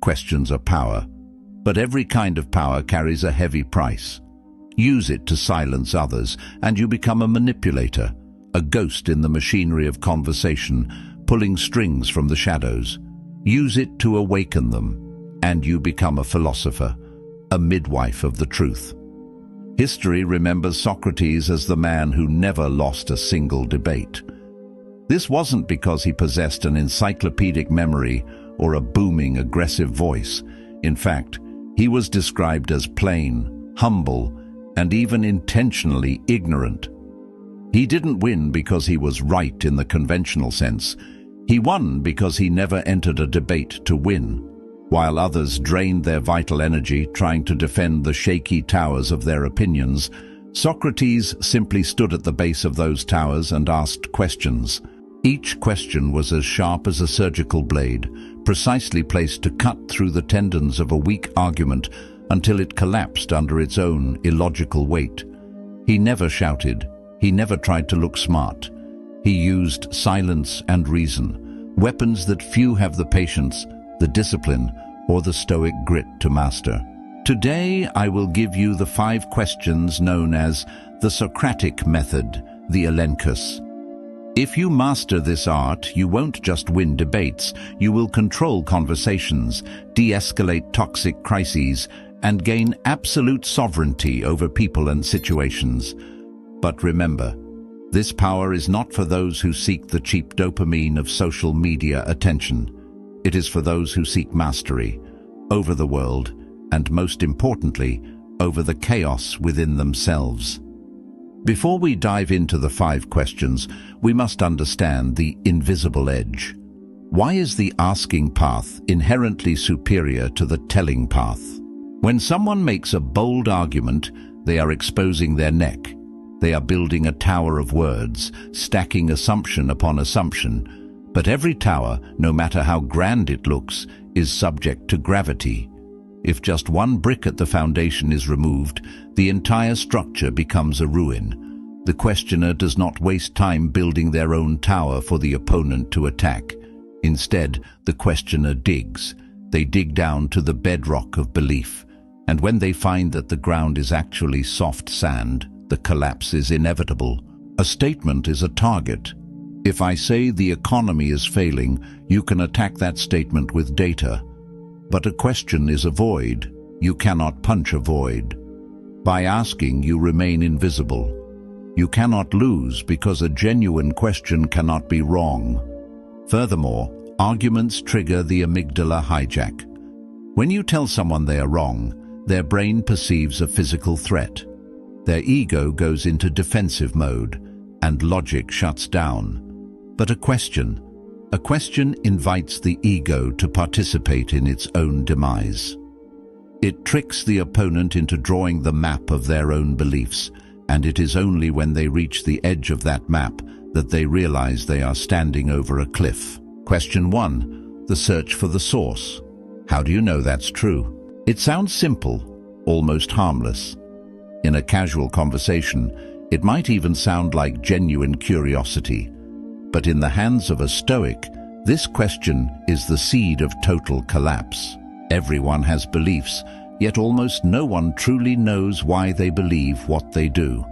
questions are power, but every kind of power carries a heavy price. Use it to silence others, and you become a manipulator, a ghost in the machinery of conversation, pulling strings from the shadows. Use it to awaken them, and you become a philosopher, a midwife of the truth. History remembers Socrates as the man who never lost a single debate. This wasn't because he possessed an encyclopedic memory or a booming, aggressive voice. In fact, he was described as plain, humble, and even intentionally ignorant. He didn't win because he was right in the conventional sense. He won because he never entered a debate to win. While others drained their vital energy trying to defend the shaky towers of their opinions, Socrates simply stood at the base of those towers and asked questions. Each question was as sharp as a surgical blade, precisely placed to cut through the tendons of a weak argument until it collapsed under its own illogical weight. He never shouted. He never tried to look smart. He used silence and reason, weapons that few have the patience, the discipline, or the Stoic grit to master. Today, I will give you the 5 questions known as the Socratic Method, the elenchus. If you master this art, you won't just win debates, you will control conversations, de-escalate toxic crises, and gain absolute sovereignty over people and situations. But remember, this power is not for those who seek the cheap dopamine of social media attention. It is for those who seek mastery over the world, and most importantly, over the chaos within themselves. Before we dive into the 5 questions, we must understand the invisible edge. Why is the asking path inherently superior to the telling path? When someone makes a bold argument, they are exposing their neck. They are building a tower of words, stacking assumption upon assumption. But every tower, no matter how grand it looks, is subject to gravity. If just one brick at the foundation is removed, the entire structure becomes a ruin. The questioner does not waste time building their own tower for the opponent to attack. Instead, the questioner digs. They dig down to the bedrock of belief. And when they find that the ground is actually soft sand, the collapse is inevitable. A statement is a target. If I say the economy is failing, you can attack that statement with data. But a question is a void. You cannot punch a void. By asking, you remain invisible. You cannot lose because a genuine question cannot be wrong. Furthermore, arguments trigger the amygdala hijack. When you tell someone they are wrong, their brain perceives a physical threat. Their ego goes into defensive mode, and logic shuts down. But a question invites the ego to participate in its own demise. It tricks the opponent into drawing the map of their own beliefs, and it is only when they reach the edge of that map that they realize they are standing over a cliff. Question 1. The search for the source. How do you know that's true? It sounds simple, almost harmless. In a casual conversation, it might even sound like genuine curiosity. But in the hands of a Stoic, this question is the seed of total collapse. Everyone has beliefs, yet almost no one truly knows why they believe what they do.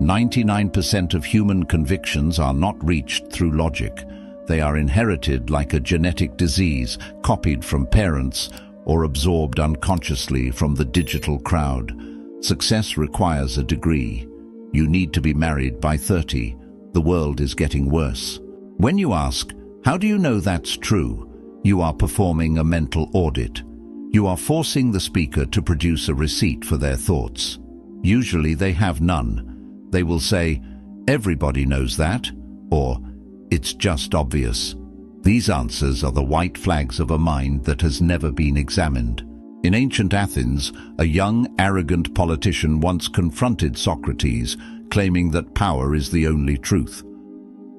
99% of human convictions are not reached through logic. They are inherited like a genetic disease, copied from parents, or absorbed unconsciously from the digital crowd. Success requires a degree. You need to be married by 30. The world is getting worse. When you ask, how do you know that's true? You are performing a mental audit. You are forcing the speaker to produce a receipt for their thoughts. Usually they have none. They will say, everybody knows that, or it's just obvious. These answers are the white flags of a mind that has never been examined. In ancient Athens, a young, arrogant politician once confronted Socrates, claiming that power is the only truth.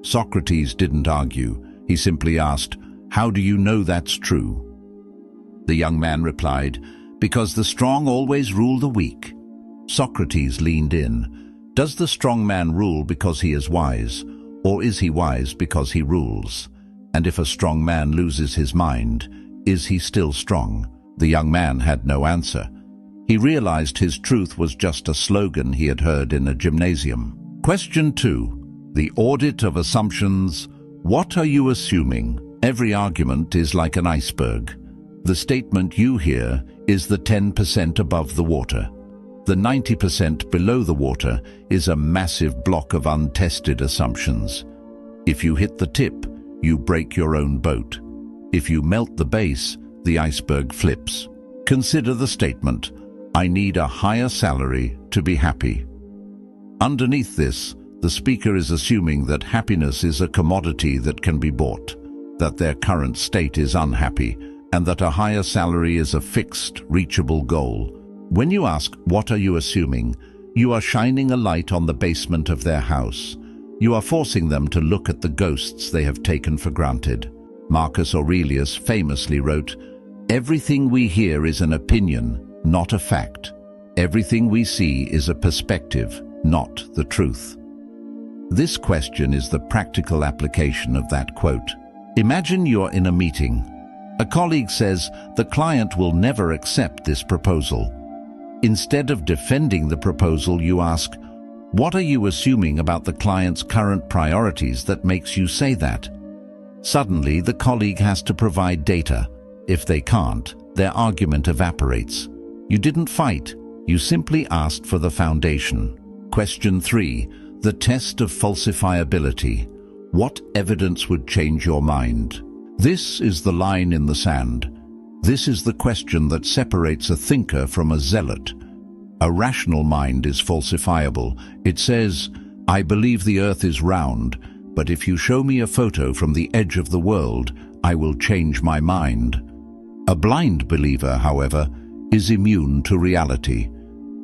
Socrates didn't argue. He simply asked, how do you know that's true? The young man replied, because the strong always rule the weak. Socrates leaned in. Does the strong man rule because he is wise, or is he wise because he rules? And if a strong man loses his mind, Is he still strong? The young man had no answer. He realized his truth was just a slogan he had heard in a gymnasium. Question 2. The audit of assumptions. What are you assuming? Every argument is like an iceberg. The statement you hear is the 10% above the water. The 90% below the water is a massive block of untested assumptions. If you hit the tip, you break your own boat. If you melt the base, the iceberg flips. Consider the statement, I need a higher salary to be happy. Underneath this, the speaker is assuming that happiness is a commodity that can be bought, that their current state is unhappy, and that a higher salary is a fixed, reachable goal. When you ask, what are you assuming? You are shining a light on the basement of their house. You are forcing them to look at the ghosts they have taken for granted. Marcus Aurelius famously wrote, everything we hear is an opinion, not a fact. Everything we see is a perspective, not the truth. This question is the practical application of that quote. Imagine you're in a meeting. A colleague says the client will never accept this proposal. Instead of defending the proposal, you ask, what are you assuming about the client's current priorities that makes you say that? Suddenly, the colleague has to provide data. If they can't, their argument evaporates. You didn't fight, you simply asked for the foundation. Question 3. The test of falsifiability. What evidence would change your mind? This is the line in the sand. This is the question that separates a thinker from a zealot. A rational mind is falsifiable. It says, I believe the earth is round, but if you show me a photo from the edge of the world, I will change my mind. A blind believer, however, is immune to reality.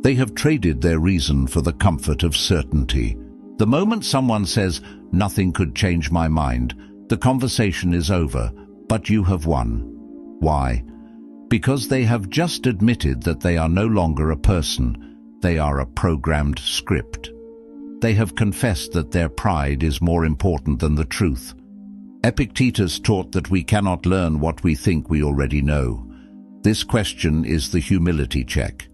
They have traded their reason for the comfort of certainty. The moment someone says, nothing could change my mind, the conversation is over, but you have won. Why? Because they have just admitted that they are no longer a person, they are a programmed script. They have confessed that their pride is more important than the truth. Epictetus taught that we cannot learn what we think we already know. This question is the humility check.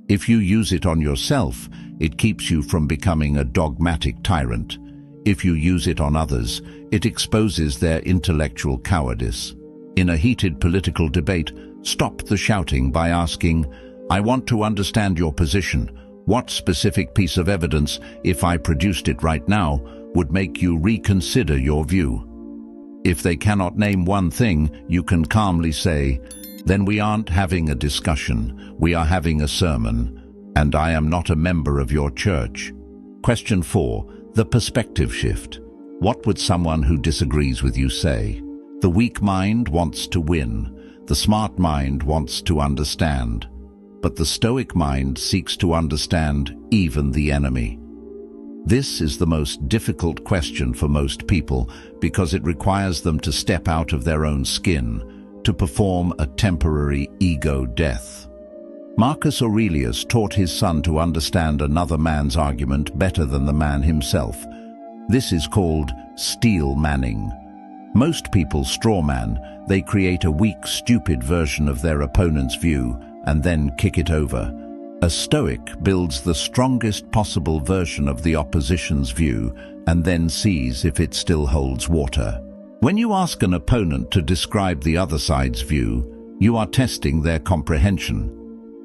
If you use it on yourself, it keeps you from becoming a dogmatic tyrant. If you use it on others, it exposes their intellectual cowardice. In a heated political debate, stop the shouting by asking, I want to understand your position. What specific piece of evidence, if I produced it right now, would make you reconsider your view? If they cannot name one thing, you can calmly say, then we aren't having a discussion, we are having a sermon, and I am not a member of your church. Question 4. The perspective shift. What would someone who disagrees with you say? The weak mind wants to win. The smart mind wants to understand. But the Stoic mind seeks to understand even the enemy. This is the most difficult question for most people because it requires them to step out of their own skin, to perform a temporary ego death. Marcus Aurelius taught his son to understand another man's argument better than the man himself. This is called steel manning. Most people strawman. They create a weak, stupid version of their opponent's view and then kick it over. A Stoic builds the strongest possible version of the opposition's view and then sees if it still holds water. When you ask an opponent to describe the other side's view, you are testing their comprehension.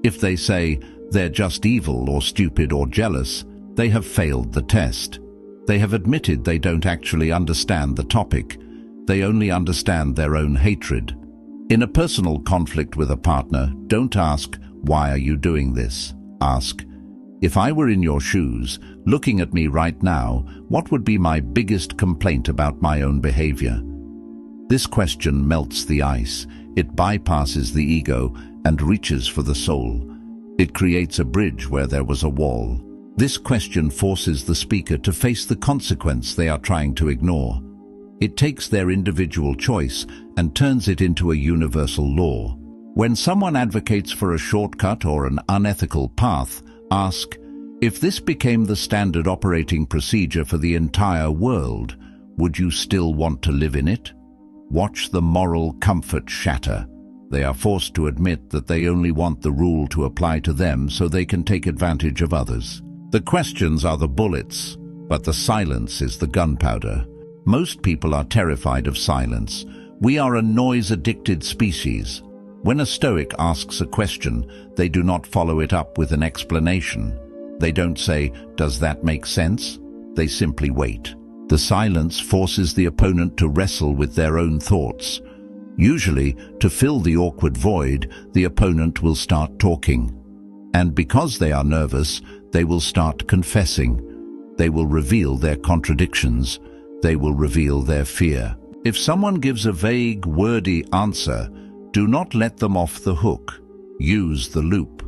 If they say they're just evil or stupid or jealous, they have failed the test. They have admitted they don't actually understand the topic. They only understand their own hatred. In a personal conflict with a partner, don't ask, why are you doing this? Ask, if I were in your shoes, looking at me right now, what would be my biggest complaint about my own behavior? This question melts the ice. It bypasses the ego and reaches for the soul. It creates a bridge where there was a wall. This question forces the speaker to face the consequence they are trying to ignore. It takes their individual choice and turns it into a universal law. When someone advocates for a shortcut or an unethical path, ask, if this became the standard operating procedure for the entire world, would you still want to live in it? Watch the moral comfort shatter. They are forced to admit that they only want the rule to apply to them so they can take advantage of others. The questions are the bullets, but the silence is the gunpowder. Most people are terrified of silence. We are a noise-addicted species. When a Stoic asks a question, they do not follow it up with an explanation. They don't say, "Does that make sense?" They simply wait. The silence forces the opponent to wrestle with their own thoughts. Usually, to fill the awkward void, the opponent will start talking. And because they are nervous, they will start confessing. They will reveal their contradictions. They will reveal their fear. If someone gives a vague, wordy answer, do not let them off the hook. Use the loop.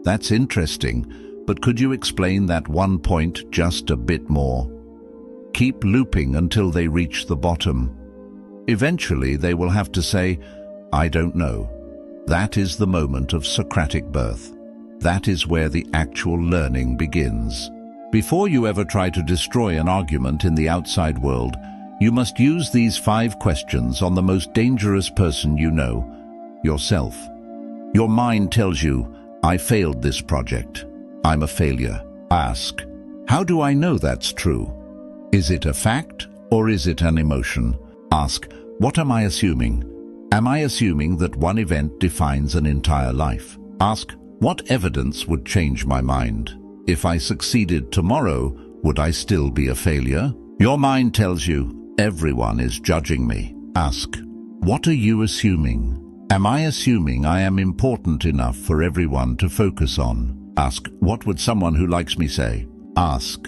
"That's interesting, but could you explain that one point just a bit more?" Keep looping until they reach the bottom. Eventually, they will have to say, "I don't know." That is the moment of Socratic birth. That is where the actual learning begins. Before you ever try to destroy an argument in the outside world, you must use these 5 questions on the most dangerous person you know, yourself. Your mind tells you, "I failed this project. I'm a failure." Ask, "How do I know that's true? Is it a fact or is it an emotion?" Ask, "What am I assuming? Am I assuming that one event defines an entire life?" Ask, "What evidence would change my mind? If I succeeded tomorrow, would I still be a failure?" Your mind tells you, "Everyone is judging me." Ask, "What are you assuming? Am I assuming I am important enough for everyone to focus on?" Ask, "What would someone who likes me say?" Ask,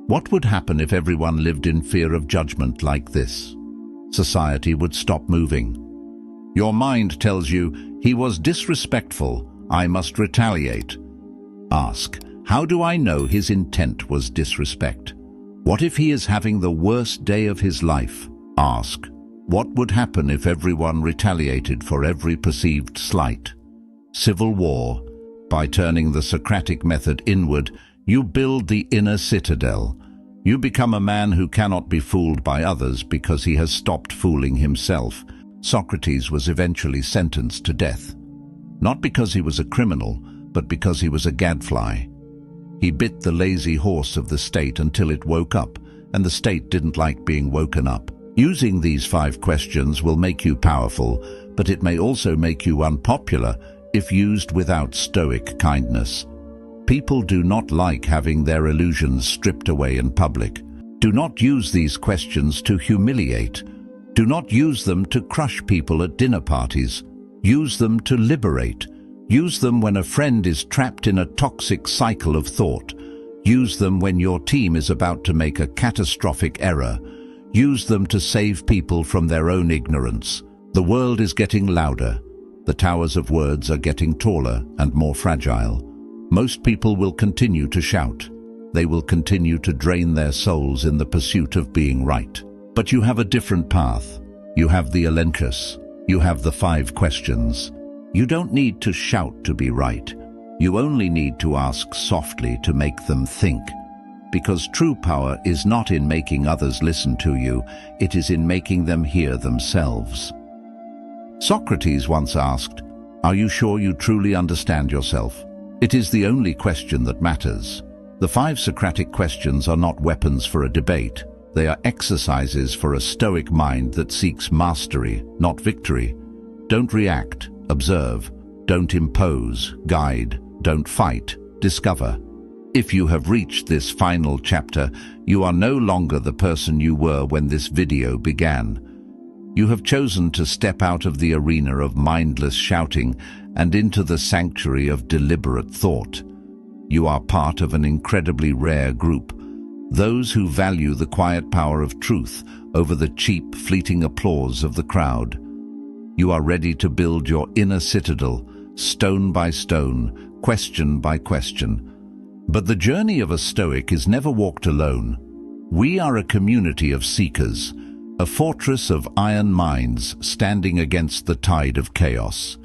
"What would happen if everyone lived in fear of judgment like this?" Society would stop moving. Your mind tells you, "He was disrespectful. I must retaliate." Ask, "How do I know his intent was disrespect? What if he is having the worst day of his life?" Ask, "What would happen if everyone retaliated for every perceived slight?" Civil war. By turning the Socratic method inward, you build the inner citadel. You become a man who cannot be fooled by others because he has stopped fooling himself. Socrates was eventually sentenced to death. Not because he was a criminal, but because he was a gadfly. He bit the lazy horse of the state until it woke up, and the state didn't like being woken up. Using these 5 questions will make you powerful, but it may also make you unpopular if used without Stoic kindness. People do not like having their illusions stripped away in public. Do not use these questions to humiliate. Do not use them to crush people at dinner parties. Use them to liberate. Use them when a friend is trapped in a toxic cycle of thought. Use them when your team is about to make a catastrophic error. Use them to save people from their own ignorance. The world is getting louder. The towers of words are getting taller and more fragile. Most people will continue to shout. They will continue to drain their souls in the pursuit of being right. But you have a different path. You have the Aurelius. You have the 5 questions. You don't need to shout to be right. You only need to ask softly to make them think. Because true power is not in making others listen to you, it is in making them hear themselves. Socrates once asked, "Are you sure you truly understand yourself?" It is the only question that matters. The 5 Socratic questions are not weapons for a debate. They are exercises for a Stoic mind that seeks mastery, not victory. Don't react, observe. Don't impose, guide. Don't fight, discover. If you have reached this final chapter, you are no longer the person you were when this video began. You have chosen to step out of the arena of mindless shouting and into the sanctuary of deliberate thought. You are part of an incredibly rare group, those who value the quiet power of truth over the cheap, fleeting applause of the crowd. You are ready to build your inner citadel, stone by stone, question by question. But the journey of a Stoic is never walked alone. We are a community of seekers, a fortress of iron minds standing against the tide of chaos.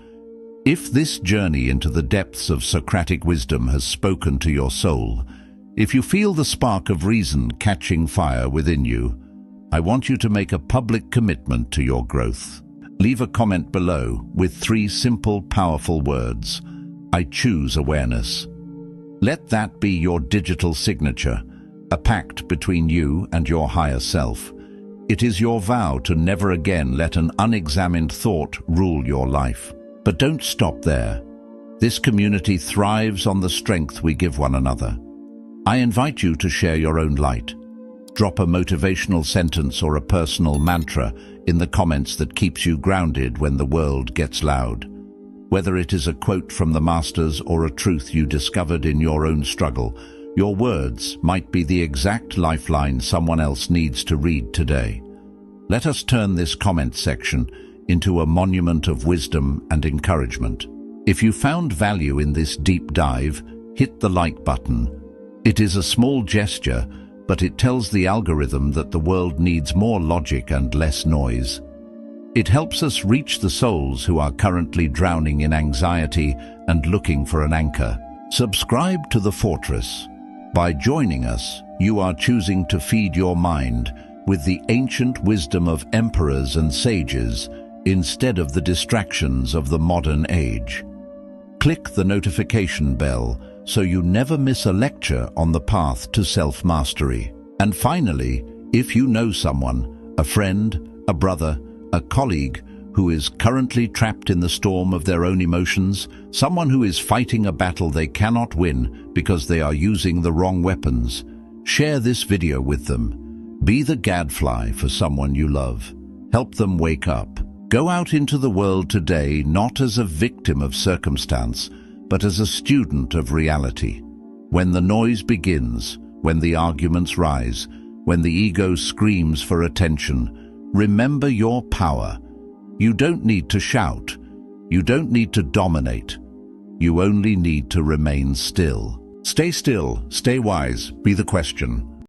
If this journey into the depths of Socratic wisdom has spoken to your soul, if you feel the spark of reason catching fire within you, I want you to make a public commitment to your growth. Leave a comment below with 3 simple, powerful words. I choose awareness. Let that be your digital signature, a pact between you and your higher self. It is your vow to never again let an unexamined thought rule your life. But don't stop there. This community thrives on the strength we give one another. I invite you to share your own light. Drop a motivational sentence or a personal mantra in the comments that keeps you grounded when the world gets loud. Whether it is a quote from the masters or a truth you discovered in your own struggle, your words might be the exact lifeline someone else needs to read today. Let us turn this comment section into a monument of wisdom and encouragement. If you found value in this deep dive, hit the like button. It is a small gesture, but it tells the algorithm that the world needs more logic and less noise. It helps us reach the souls who are currently drowning in anxiety and looking for an anchor. Subscribe to The Fortress. By joining us, you are choosing to feed your mind with the ancient wisdom of emperors and sages instead of the distractions of the modern age. Click the notification bell so you never miss a lecture on the path to self-mastery. And finally, if you know someone, a friend, a brother, a colleague who is currently trapped in the storm of their own emotions, someone who is fighting a battle they cannot win because they are using the wrong weapons, share this video with them. Be the gadfly for someone you love. Help them wake up. Go out into the world today not as a victim of circumstance, but as a student of reality. When the noise begins, when the arguments rise, when the ego screams for attention, remember your power. You don't need to shout. You don't need to dominate. You only need to remain still. Stay still, stay wise, be the question.